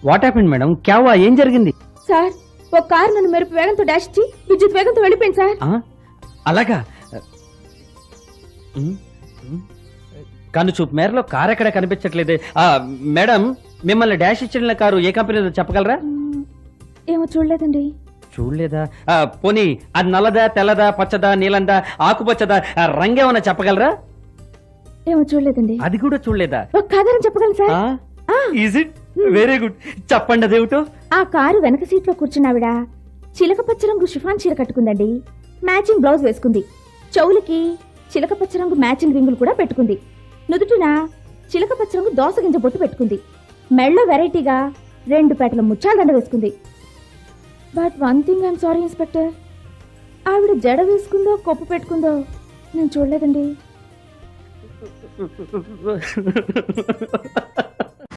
What happened madam? క్యావా, ఏం జరిగింది? Sir ఒక కారు నన్ను మెరుపు వేగంతో డాష్ ఇచ్చి విద్యుత్ వేగంతో వెళ్ళిపోయింది సార్. అలాగా? కను చూపు మేరలో కారు ఎక్కడ కనిపించట్లేదే. మేడం, మిమ్మల్ని డాష్ ఇచ్చిన కారు ఏ కంపెనీదో చెప్పగలరా? ఏమో చూడలేదండి. చూడలేదా? పోనీ అది నల్లదా, తెల్లదా, పచ్చదా, నీలందా, ఆకుపచ్చదా, రంగేమన్నా చెప్పగలరా? ఏమో చూడలేదండి. అది కూడా చూడలేదా? ఒక కాదని చెప్పగలను sir. Is it? Very good, చెప్పండి అదేమిటో. ఆ కారు వెనక సీట్ లో కూర్చున్నావిడ చిలక పచ్చ రంగు షిఫాన్ చీర కట్టుకుందండి. మ్యాచింగ్ బ్లౌజ్ వేసుకుంది. చెవులకి చిలక పచ్చ రంగు మ్యాచింగ్ రింగులు కూడా పెట్టుకుంది. నుదుటిన చిలక పచ్చ రంగు దోస గింజ బొట్టు పెట్టుకుంది. మెళ్ళో వెరైటీగా 2 పేటల ముత్యాల దండ వేసుకుంది. But one thing I'm sorry inspector, ఆవిడ జడ వేసుకుందో కొప్పు పెట్టుకుందో నేను చూడలేదండి.